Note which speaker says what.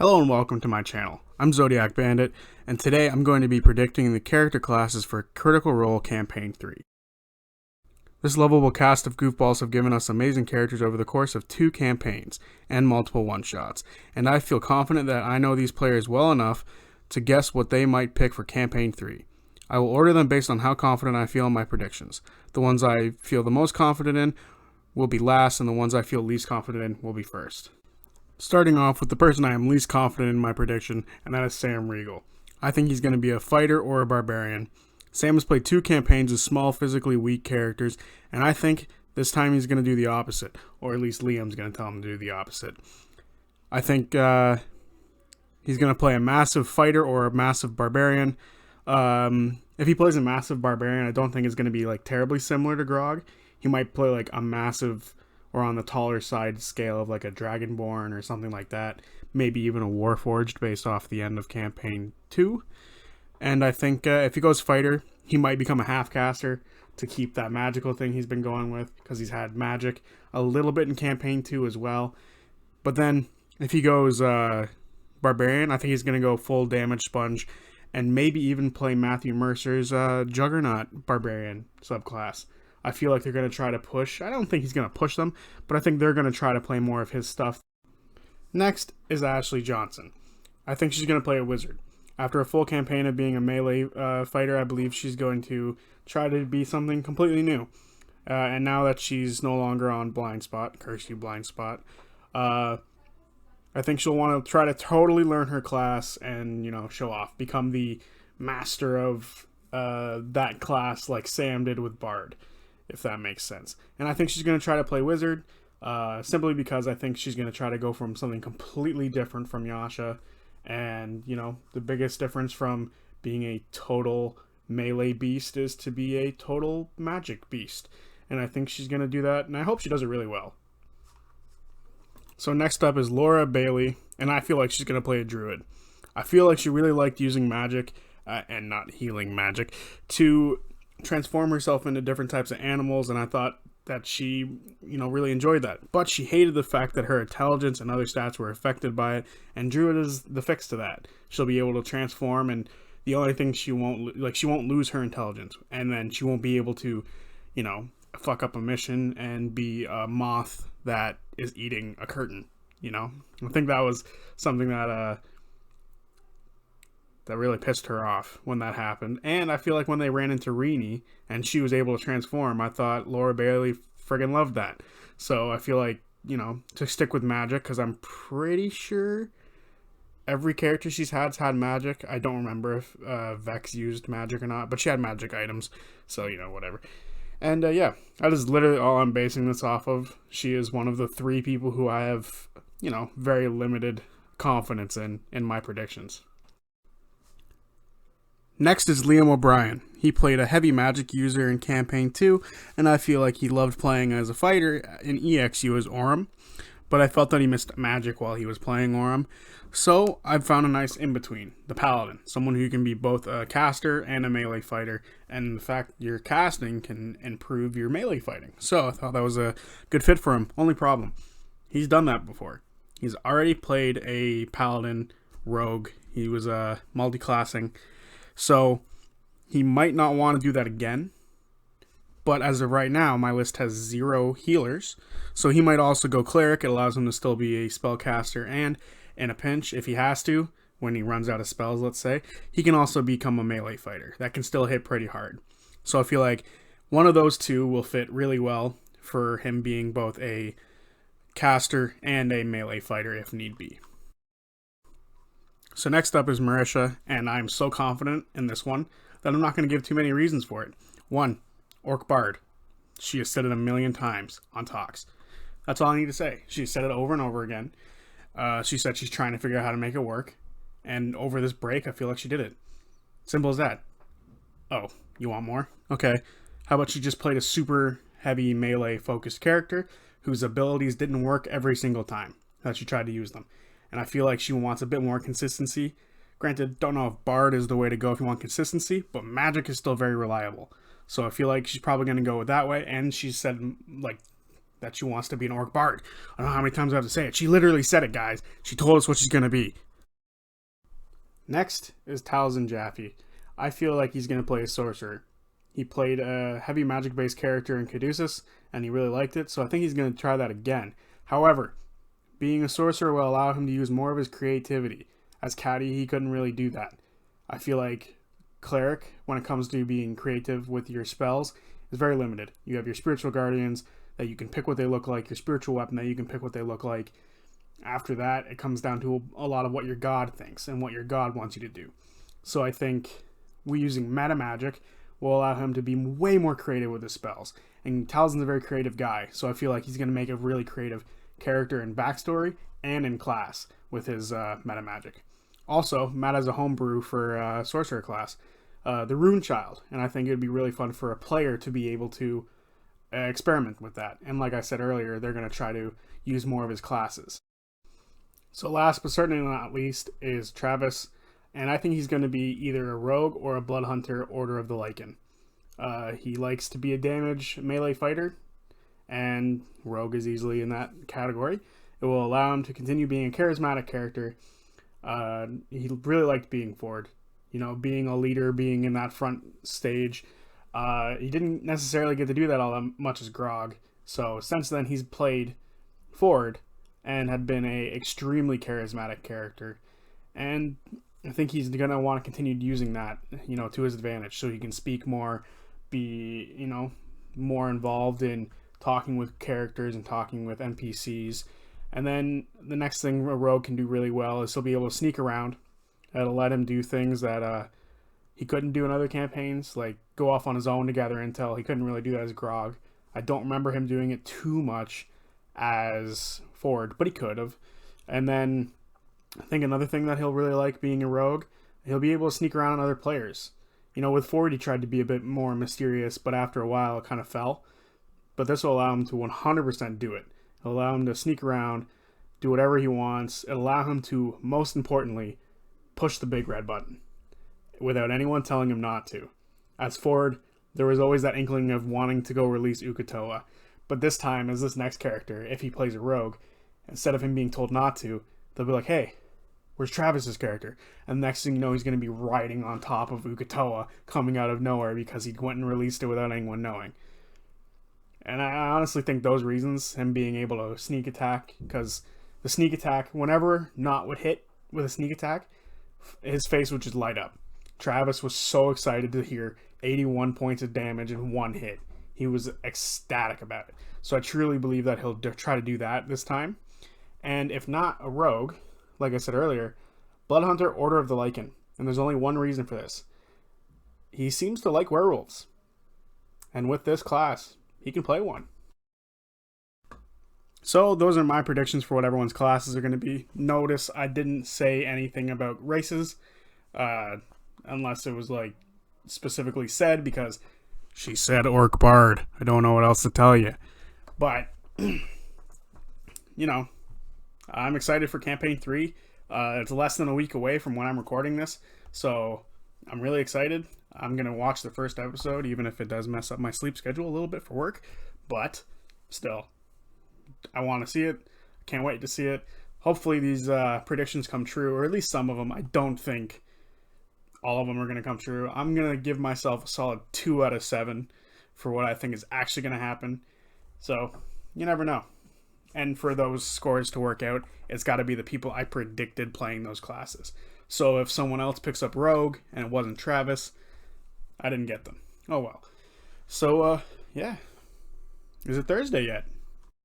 Speaker 1: Hello and welcome to my channel. I'm Zodiac Bandit, and today I'm going to be predicting the character classes for Critical Role Campaign 3. This lovable cast of goofballs have given us amazing characters over the course of 2 campaigns and multiple one-shots, and I feel confident that I know these players well enough to guess what they might pick for Campaign 3. I will order them based on how confident I feel in my predictions. The ones I feel the most confident in will be last, and the ones I feel least confident in will be first. Starting off with the person I am least confident in my prediction, and that is Sam Regal. I think he's going to be a fighter or a barbarian. Sam has played 2 campaigns as small, physically weak characters, and I think this time he's going to do the opposite, or at least Liam's going to tell him to do the opposite. I think he's going to play a massive fighter or a massive barbarian. If he plays a massive barbarian, I don't think it's going to be like terribly similar to Grog. He might play like a massive, or on the taller side scale of like a Dragonborn or something like that. Maybe even a Warforged based off the end of Campaign 2. And I think if he goes fighter, he might become a half-caster to keep that magical thing he's been going with, because he's had magic a little bit in Campaign 2 as well. But then if he goes barbarian, I think he's going to go full damage sponge and maybe even play Matthew Mercer's Juggernaut barbarian subclass. I feel like they're going to try to push. I don't think he's going to push them, but I think they're going to try to play more of his stuff. Next is Ashley Johnson. I think she's going to play a wizard. After a full campaign of being a melee fighter, I believe she's going to try to be something completely new. And now that she's no longer on Blind Spot, curse you Blind Spot, I think she'll want to try to totally learn her class and, show off. Become the master of that class like Sam did with Bard, if that makes sense. And I think she's going to try to play wizard, simply because I think she's going to try to go from something completely different from Yasha. And, the biggest difference from being a total melee beast is to be a total magic beast. And I think she's going to do that, and I hope she does it really well. So next up is Laura Bailey, and I feel like she's going to play a druid. I feel like she really liked using magic, and not healing magic, to transform herself into different types of animals, and I thought that she, really enjoyed that. But she hated the fact that her intelligence and other stats were affected by it, and Druid is the fix to that. She'll be able to transform, and the only thing she won't lose her intelligence, and then she won't be able to, fuck up a mission and be a moth that is eating a curtain, I think that was something that really pissed her off when that happened. And I feel like when they ran into Rini and she was able to transform, I thought Laura Bailey friggin' loved that. So I feel like, to stick with magic, because I'm pretty sure every character she's had magic. I don't remember if Vex used magic or not, but she had magic items, so, whatever. And yeah, that is literally all I'm basing this off of. She is one of the 3 people who I have, very limited confidence in my predictions. Next is Liam O'Brien. He played a heavy magic user in Campaign 2, and I feel like he loved playing as a fighter in EXU as Orym, but I felt that he missed magic while he was playing Orym, so I've found a nice in-between, the Paladin, someone who can be both a caster and a melee fighter, and the fact your casting can improve your melee fighting, so I thought that was a good fit for him. Only problem, he's done that before. He's already played a Paladin rogue. He was multi-classing, so he might not want to do that again. But as of right now, my list has 0 healers. So he might also go cleric. It allows him to still be a spellcaster. And in a pinch, if he has to, when he runs out of spells, let's say, he can also become a melee fighter. That can still hit pretty hard. So I feel like one of those 2 will fit really well for him being both a caster and a melee fighter if need be. So next up is Marisha, and I'm so confident in this one that I'm not going to give too many reasons for it. 1, Orc Bard. She has said it a million times on talks. That's all I need to say. She said it over and over again. She said she's trying to figure out how to make it work, and over this break, I feel like she did it. Simple as that. Oh, you want more? Okay. How about she just played a super heavy melee-focused character whose abilities didn't work every single time that she tried to use them. And I feel like she wants a bit more consistency. Granted, don't know if Bard is the way to go if you want consistency, but magic is still very reliable. So I feel like she's probably going to go with that way. And she said, that she wants to be an Orc Bard. I don't know how many times I have to say it. She literally said it, guys. She told us what she's going to be. Next is Talzin Jaffe. I feel like he's going to play a sorcerer. He played a heavy magic-based character in Caduceus, and he really liked it, so I think he's going to try that again. However, being a sorcerer will allow him to use more of his creativity. As Caddy, he couldn't really do that. I feel like Cleric, when it comes to being creative with your spells, is very limited. You have your Spiritual Guardians that you can pick what they look like, your Spiritual Weapon that you can pick what they look like. After that, it comes down to a lot of what your god thinks and what your god wants you to do. So I think we using meta magic will allow him to be way more creative with his spells. And Talzin's a very creative guy, so I feel like he's going to make a really creative character in backstory and in class with his meta magic. Also, Matt has a homebrew for Sorcerer class, the Rune Child, and I think it would be really fun for a player to be able to experiment with that. And like I said earlier, they're going to try to use more of his classes. So last but certainly not least is Travis, and I think he's going to be either a rogue or a blood hunter, Order of the Lycan. He likes to be a damage melee fighter, and rogue is easily in that category. It will allow him to continue being a charismatic character. He really liked being forward, being a leader, being in that front stage. He didn't necessarily get to do that all that much as Grog. So since then, he's played forward and had been a extremely charismatic character. And I think he's going to want to continue using that, to his advantage, so he can speak more, be, more involved in talking with characters and talking with NPCs. And then the next thing a rogue can do really well is he'll be able to sneak around. It'll let him do things that he couldn't do in other campaigns, like go off on his own to gather intel. He couldn't really do that as Grog. I don't remember him doing it too much as Ford, but he could have. And then I think another thing that he'll really like being a rogue, he'll be able to sneak around on other players. With Ford, he tried to be a bit more mysterious, but after a while it kind of fell. But this will allow him to 100% do it. It'll allow him to sneak around, do whatever he wants. It'll allow him to, most importantly, push the big red button without anyone telling him not to. As Ford, there was always that inkling of wanting to go release Uk'otoa. But this time, as this next character, if he plays a rogue, instead of him being told not to, they'll be like, hey, where's Travis's character? And next thing you know, he's going to be riding on top of Uk'otoa, coming out of nowhere because he went and released it without anyone knowing. And I honestly think those reasons, him being able to sneak attack, because the sneak attack, whenever Not would hit with a sneak attack, his face would just light up. Travis was so excited to hear 81 points of damage in one hit. He was ecstatic about it. So I truly believe that he'll try to do that this time. And if not a rogue, like I said earlier, Blood Hunter, Order of the Lycan. And there's only one reason for this. He seems to like werewolves. And with this class, he can play one. So those are my predictions for what everyone's classes are going to be. Notice I didn't say anything about races, unless it was like specifically said, because she said Orc Bard. I don't know what else to tell you. But, I'm excited for Campaign 3. It's less than a week away from when I'm recording this, so I'm really excited. I'm going to watch the first episode, even if it does mess up my sleep schedule a little bit for work. But, still, I want to see it. Can't wait to see it. Hopefully these predictions come true, or at least some of them. I don't think all of them are going to come true. I'm going to give myself a solid 2 out of 7 for what I think is actually going to happen. So, you never know. And for those scores to work out, it's got to be the people I predicted playing those classes. So if someone else picks up Rogue and it wasn't Travis, I didn't get them. Oh well. So, yeah. Is it Thursday yet?